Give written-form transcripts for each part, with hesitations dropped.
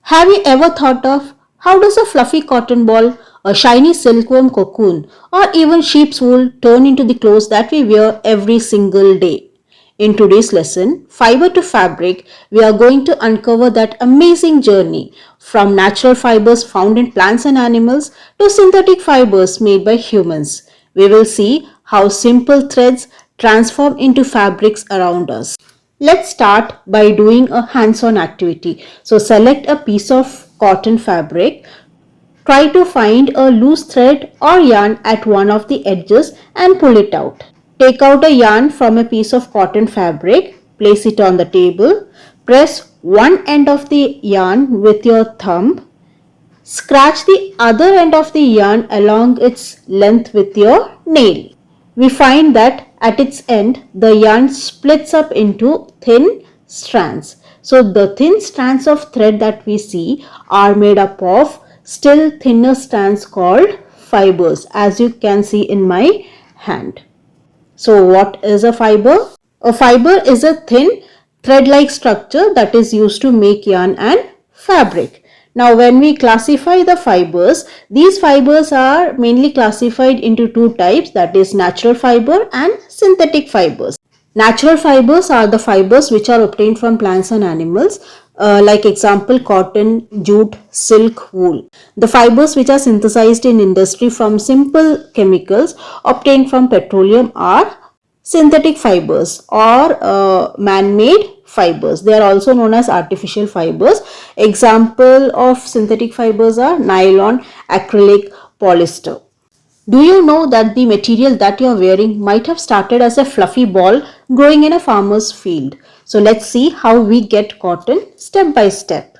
Have you ever thought of how does a fluffy cotton ball, a shiny silkworm cocoon, or even sheep's wool turn into the clothes that we wear every single day? In today's lesson, Fiber to Fabric, we are going to uncover that amazing journey from natural fibers found in plants and animals to synthetic fibers made by humans. We will see how simple threads transform into fabrics around us. Let's start by doing a hands-on activity. So select a piece of cotton fabric. Try to find a loose thread or yarn at one of the edges and pull it out. Take out a yarn from a piece of cotton fabric. Place it on the table. Press one end of the yarn with your thumb. Scratch the other end of the yarn along its length with your nail. We find that at its end, the yarn splits up into thin strands. So the thin strands of thread that we see are made up of still thinner strands called fibers, as you can see in my hand. So what is a fiber? A fiber is a thin thread-like structure that is used to make yarn and fabric. Now when we classify the fibers, these fibers are mainly classified into two types, that is natural fiber and synthetic fibers. Natural fibers are the fibers which are obtained from plants and animals, like example cotton, jute, silk, wool. The fibers which are synthesized in industry from simple chemicals obtained from petroleum are synthetic fibers or man-made fibers. They are also known as artificial fibers. Example of synthetic fibers are nylon, acrylic, polyester. Do you know that the material that you are wearing might have started as a fluffy ball growing in a farmer's field? So let's see how we get cotton step by step.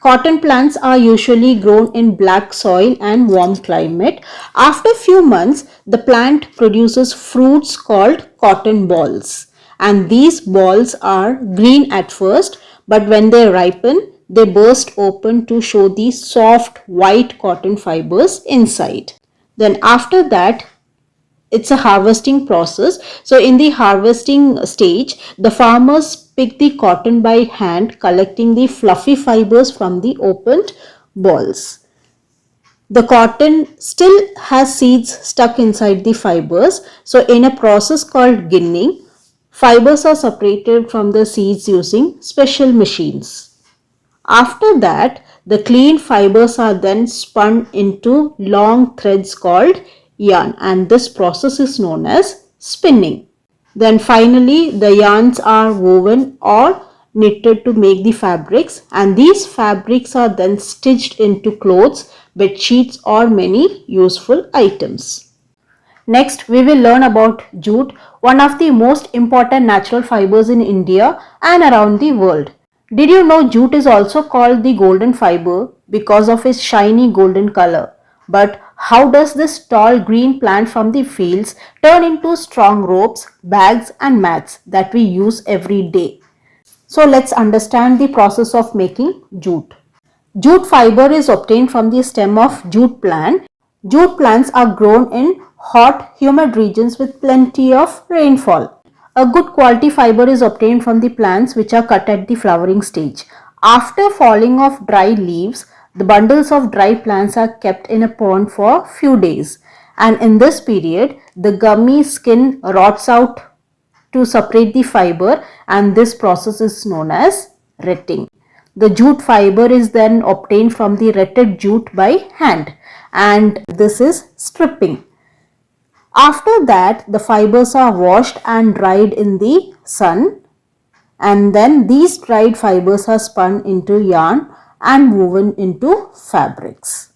Cotton plants are usually grown in black soil and warm climate. After few months, the plant produces fruits called cotton balls. And these balls are green at first, but when they ripen, they burst open to show the soft white cotton fibers inside. Then after that, it's a harvesting process. So in the harvesting stage, the farmers pick the cotton by hand, collecting the fluffy fibers from the opened balls. The cotton still has seeds stuck inside the fibers. So in a process called ginning, fibers are separated from the seeds using special machines. After that, the clean fibers are then spun into long threads called yarn, and this process is known as spinning. Then finally, the yarns are woven or knitted to make the fabrics, and these fabrics are then stitched into clothes, bed sheets, or many useful items. Next, we will learn about jute, one of the most important natural fibers in India and around the world. Did you know jute is also called the golden fiber because of its shiny golden color? But how does this tall green plant from the fields turn into strong ropes, bags and mats that we use every day? So let's understand the process of making jute. Jute fiber is obtained from the stem of jute plant. Jute plants are grown in hot, humid regions with plenty of rainfall. A good quality fiber is obtained from the plants which are cut at the flowering stage. After falling of dry leaves, the bundles of dry plants are kept in a pond for few days, and in this period the gummy skin rots out to separate the fiber, and this process is known as retting. The jute fiber is then obtained from the retted jute by hand, and this is stripping. After that, the fibers are washed and dried in the sun, and then these dried fibers are spun into yarn and woven into fabrics.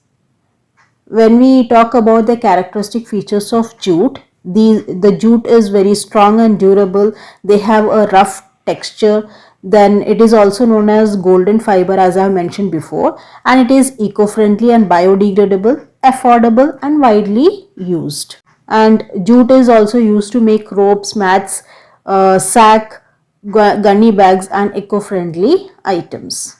When we talk about the characteristic features of jute, the jute is very strong and durable. They have a rough texture. Then it is also known as golden fiber, as I have mentioned before, and it is eco-friendly and biodegradable, affordable and widely used. And jute is also used to make ropes, mats, sack, gunny bags and eco-friendly items.